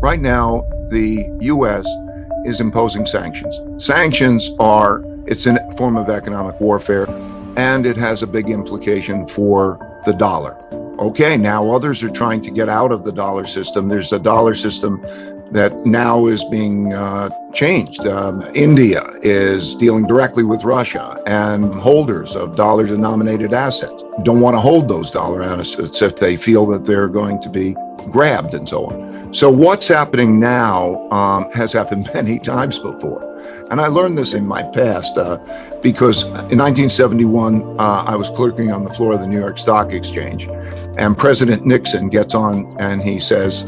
Right now, the U.S. is imposing sanctions. Sanctions are, it's a form of economic warfare, and it has a big implication for the dollar. Okay, now others are trying to get out of the dollar system. There's a dollar system that now is being changed. India is dealing directly with Russia, and holders of dollar-denominated assets don't want to hold those dollar assets if they feel that they're going to be grabbed and so on. So what's happening now has happened many times before. And I learned this in my past because in 1971, I was clerking on the floor of the New York Stock Exchange, and President Nixon gets on and he says,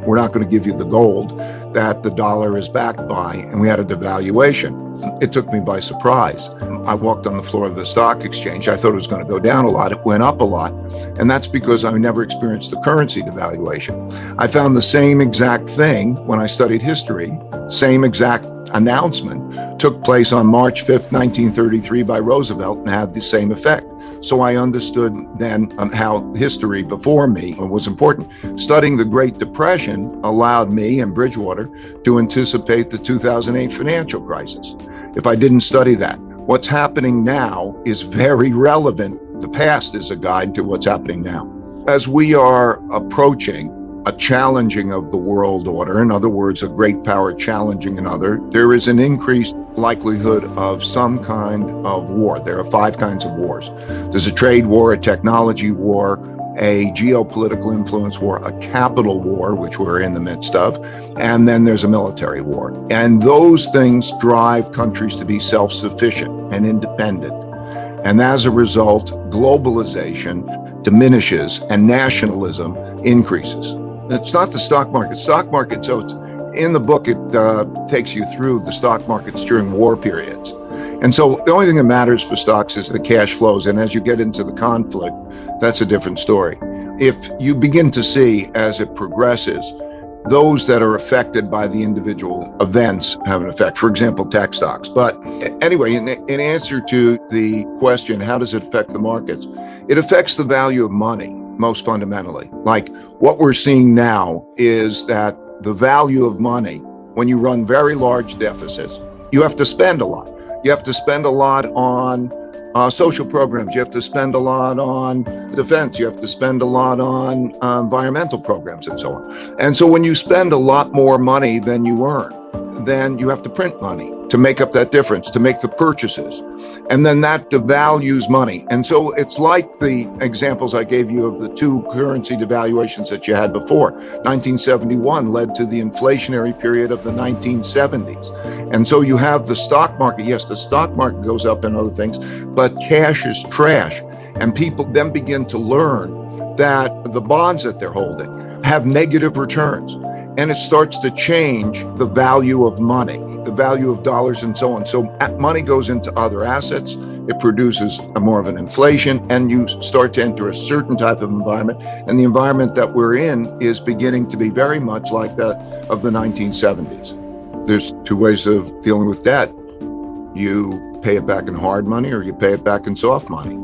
we're not going to give you the gold that the dollar is backed by. And we had a devaluation. It took me by surprise. I walked on the floor of the stock exchange. I thought it was going to go down a lot. It went up a lot. And that's because I never experienced the currency devaluation. I found the same exact thing when I studied history. Same exact announcement took place on March 5th, 1933 by Roosevelt and had the same effect. So I understood then how history before me was important. Studying the Great Depression allowed me and Bridgewater to anticipate the 2008 financial crisis. If I didn't study that, what's happening now is very relevant. The past is a guide to what's happening now. As we are approaching a challenging of the world order, in other words, a great power challenging another, there is an increased likelihood of some kind of war. There are 5 kinds of wars. There's a trade war, a technology war, a geopolitical influence war, a capital war, which we're in the midst of, and then there's a military war. And those things drive countries to be self-sufficient and independent. And as a result, globalization diminishes and nationalism increases. It's not the stock market. Stock market, so it's in the book, it takes you through the stock markets during war periods. And so the only thing that matters for stocks is the cash flows. And as you get into the conflict, that's a different story. If you begin to see as it progresses, those that are affected by the individual events have an effect. For example, tech stocks. But anyway, in answer to the question, how does it affect the markets? It affects the value of money, most fundamentally. Like what we're seeing now is that the value of money, when you run very large deficits, you have to spend a lot. You have to spend a lot on social programs. You have to spend a lot on defense. You have to spend a lot on environmental programs and so on. And so when you spend a lot more money than you earn, then you have to print money to make up that difference, to make the purchases. And then that devalues money. And so it's like the examples I gave you of the 2 currency devaluations that you had before. 1971 led to the inflationary period of the 1970s. And so you have the stock market. Yes, the stock market goes up and other things, but cash is trash. And people then begin to learn that the bonds that they're holding have negative returns. And it starts to change the value of money, the value of dollars and so on. So money goes into other assets. It produces more of an inflation, and you start to enter a certain type of environment. And the environment that we're in is beginning to be very much like that of the 1970s. There's 2 ways of dealing with debt. You pay it back in hard money or you pay it back in soft money.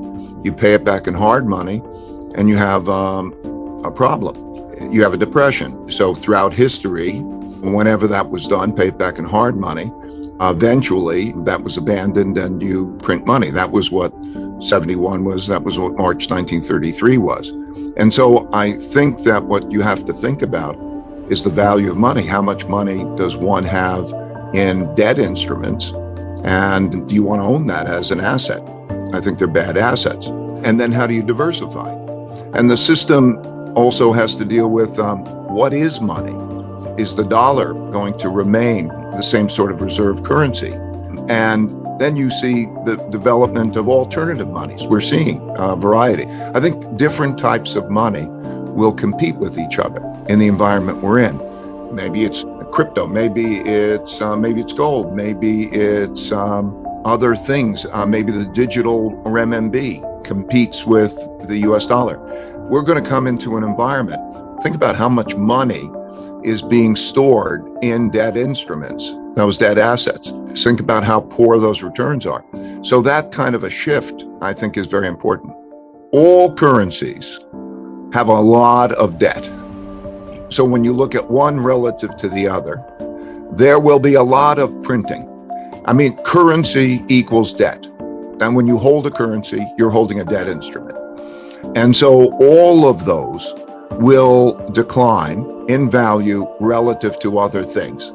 You pay it back in hard money and you have a problem. You have a depression. So throughout history, whenever that was done, pay it back in hard money. Eventually, that was abandoned and you print money. That was what 71 was. That was what March 1933 was. And so I think that what you have to think about is the value of money. How much money does one have in debt instruments? And do you want to own that as an asset? I think they're bad assets. And then how do you diversify? And the system also has to deal with what is money? Is the dollar going to remain the same sort of reserve currency? And then you see the development of alternative monies. We're seeing a variety. I think different types of money will compete with each other in the environment we're in. Maybe it's crypto, maybe it's gold, maybe it's other things. Maybe the digital renminbi competes with the US dollar. We're going to come into an environment. Think about how much money is being stored in debt instruments, those debt assets. Think about how poor those returns are. So that kind of a shift, I think, is very important. All currencies have a lot of debt. So when you look at one relative to the other, there will be a lot of printing. I mean, currency equals debt. And when you hold a currency, you're holding a debt instrument. And so all of those will decline in value relative to other things.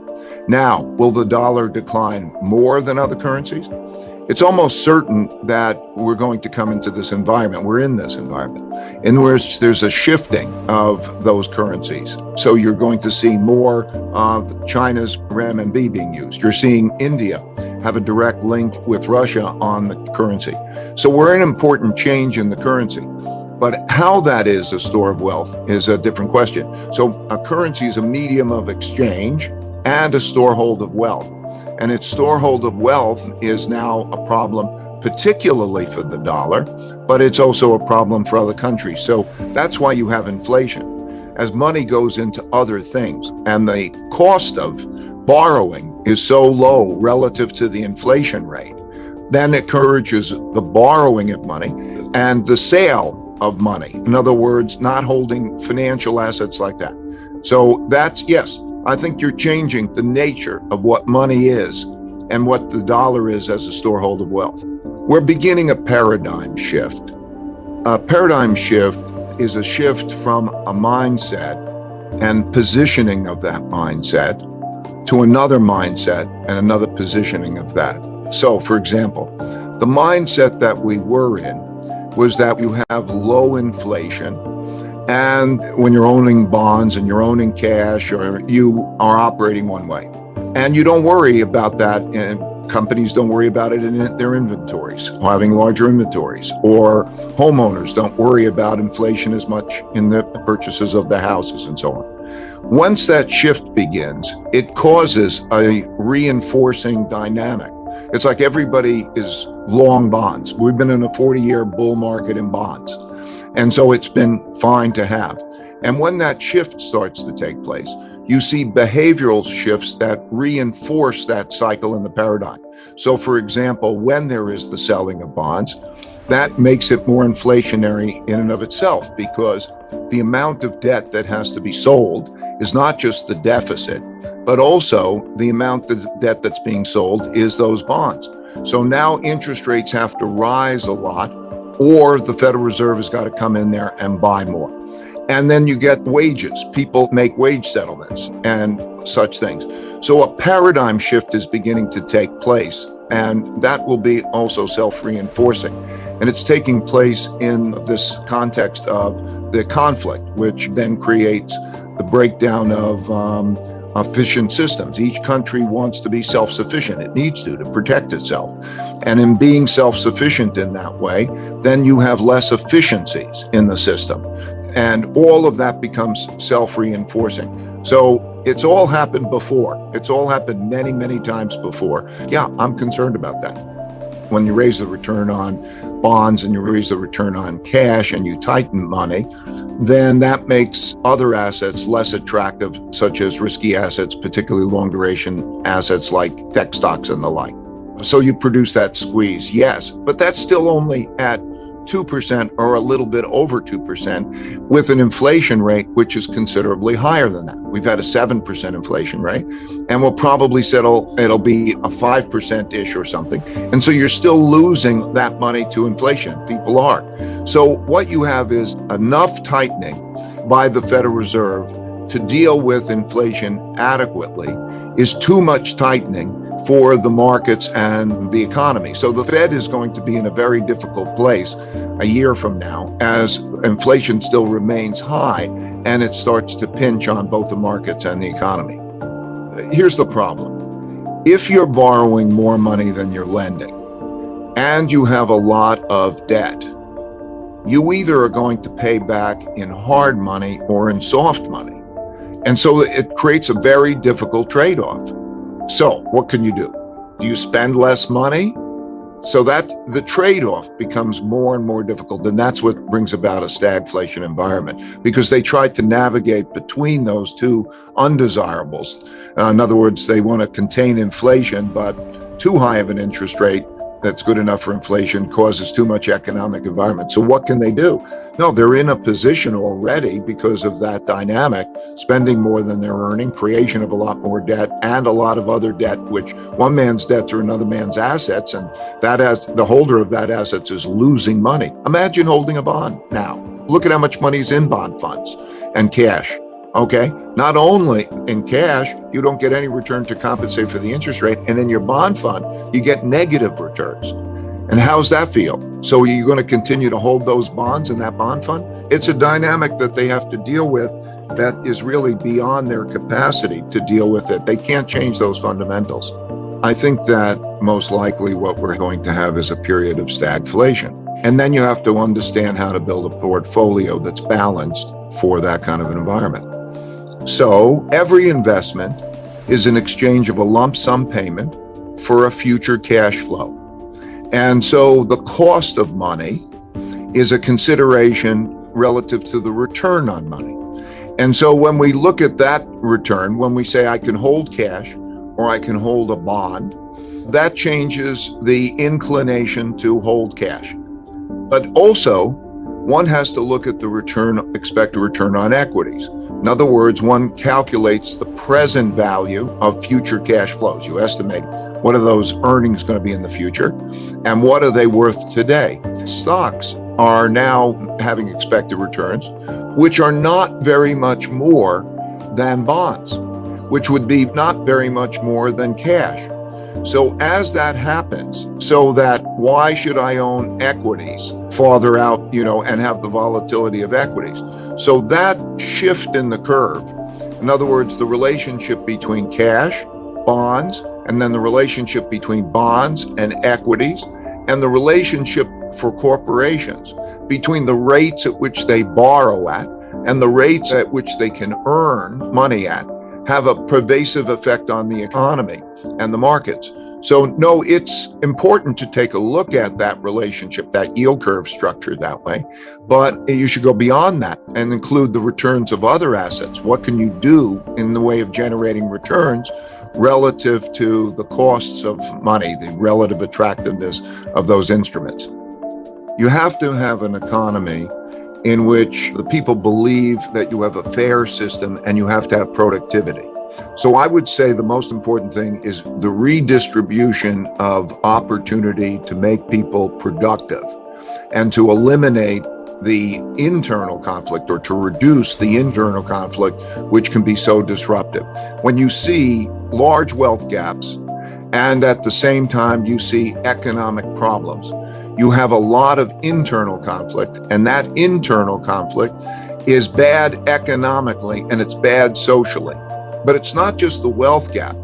Now, will the dollar decline more than other currencies? It's almost certain that we're going to come into this environment. We're in this environment in which there's a shifting of those currencies. So you're going to see more of China's renminbi being used. You're seeing India have a direct link with Russia on the currency. So we're in an important change in the currency. But how that is a store of wealth is a different question. So a currency is a medium of exchange and a storehold of wealth. And its storehold of wealth is now a problem, particularly for the dollar, but it's also a problem for other countries. So that's why you have inflation. As money goes into other things and the cost of borrowing is so low relative to the inflation rate, then it encourages the borrowing of money and the sale of money. In other words, not holding financial assets like that. So that's, yes, I think you're changing the nature of what money is and what the dollar is as a storehold of wealth. We're beginning a paradigm shift. A paradigm shift is a shift from a mindset and positioning of that mindset to another mindset and another positioning of that. So, for example, the mindset that we were in was that you have low inflation, and when you're owning bonds and you're owning cash, or you are operating one way, and you don't worry about that, and companies don't worry about it in their inventories, having larger inventories, or homeowners don't worry about inflation as much in the purchases of their houses and so on. Once that shift begins, it causes a reinforcing dynamic. It's like everybody is long bonds. We've been in a 40-year bull market in bonds. And so it's been fine to have. And when that shift starts to take place, you see behavioral shifts that reinforce that cycle in the paradigm. So for example, when there is the selling of bonds, that makes it more inflationary in and of itself, because the amount of debt that has to be sold is not just the deficit, but also the amount of debt that's being sold is those bonds. So now interest rates have to rise a lot, or the Federal Reserve has got to come in there and buy more. And then you get wages. People make wage settlements and such things. So a paradigm shift is beginning to take place, and that will be also self-reinforcing. And it's taking place in this context of the conflict, which then creates the breakdown of efficient systems. Each country wants to be self-sufficient. It needs to protect itself. And in being self-sufficient in that way, then you have less efficiencies in the system. And all of that becomes self-reinforcing. So it's all happened before. It's all happened many, many times before. Yeah, I'm concerned about that. When you raise the return on bonds and you raise the return on cash and you tighten money, then that makes other assets less attractive, such as risky assets, particularly long duration assets like tech stocks and the like. So you produce that squeeze, yes, but that's still only at 2% or a little bit over 2% with an inflation rate which is considerably higher than that. We've had a 7% inflation rate, and we'll probably settle, it'll be a 5%-ish or something. And so you're still losing that money to inflation. People are. So what you have is enough tightening by the Federal Reserve to deal with inflation adequately is too much tightening for the markets and the economy. So the Fed is going to be in a very difficult place a year from now as inflation still remains high and it starts to pinch on both the markets and the economy. Here's the problem. If you're borrowing more money than you're lending and you have a lot of debt, you either are going to pay back in hard money or in soft money. And so it creates a very difficult trade-off. So what can you do? Do you spend less money? So that the trade-off becomes more and more difficult. And that's what brings about a stagflation environment, because they tried to navigate between those two undesirables. In other words, they want to contain inflation, but too high of an interest rate that's good enough for inflation causes too much economic environment. So what can they do? No, they're in a position already because of that dynamic, spending more than they're earning, creation of a lot more debt, and a lot of other debt, which one man's debts are another man's assets, and that as the holder of that assets is losing money. Imagine holding a bond now. Look at how much money is in bond funds and cash. Okay, not only in cash, you don't get any return to compensate for the interest rate, and in your bond fund, you get negative returns. And how's that feel? So are you going to continue to hold those bonds in that bond fund? It's a dynamic that they have to deal with that is really beyond their capacity to deal with it. They can't change those fundamentals. I think that most likely what we're going to have is a period of stagflation. And then you have to understand how to build a portfolio that's balanced for that kind of an environment. So every investment is an exchange of a lump sum payment for a future cash flow. And so the cost of money is a consideration relative to the return on money. And so when we look at that return, when we say I can hold cash or I can hold a bond, that changes the inclination to hold cash. But also, one has to look at the expected return on equities. In other words, one calculates the present value of future cash flows. You estimate what are those earnings going to be in the future and what are they worth today. Stocks are now having expected returns, which are not very much more than bonds, which would be not very much more than cash. So as that happens, so that why should I own equities farther out, and have the volatility of equities? So that shift in the curve, in other words, the relationship between cash, bonds, and then the relationship between bonds and equities, and the relationship for corporations between the rates at which they borrow at and the rates at which they can earn money at, have a pervasive effect on the economy and the markets. So no, it's important to take a look at that relationship, that yield curve structured that way, but you should go beyond that and include the returns of other assets. What can you do in the way of generating returns relative to the costs of money, the relative attractiveness of those instruments? You have to have an economy in which the people believe that you have a fair system and you have to have productivity. So I would say the most important thing is the redistribution of opportunity to make people productive and to eliminate the internal conflict or to reduce the internal conflict, which can be so disruptive. When you see large wealth gaps and at the same time you see economic problems, you have a lot of internal conflict, and that internal conflict is bad economically and it's bad socially. But it's not just the wealth gap,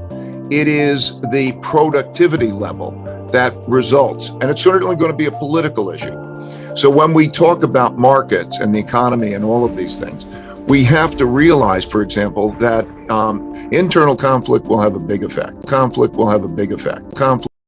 it is the productivity level that results. And it's certainly going to be a political issue. So when we talk about markets and the economy and all of these things, we have to realize, for example, that internal conflict will have a big effect. Conflict will have a big effect. Conflict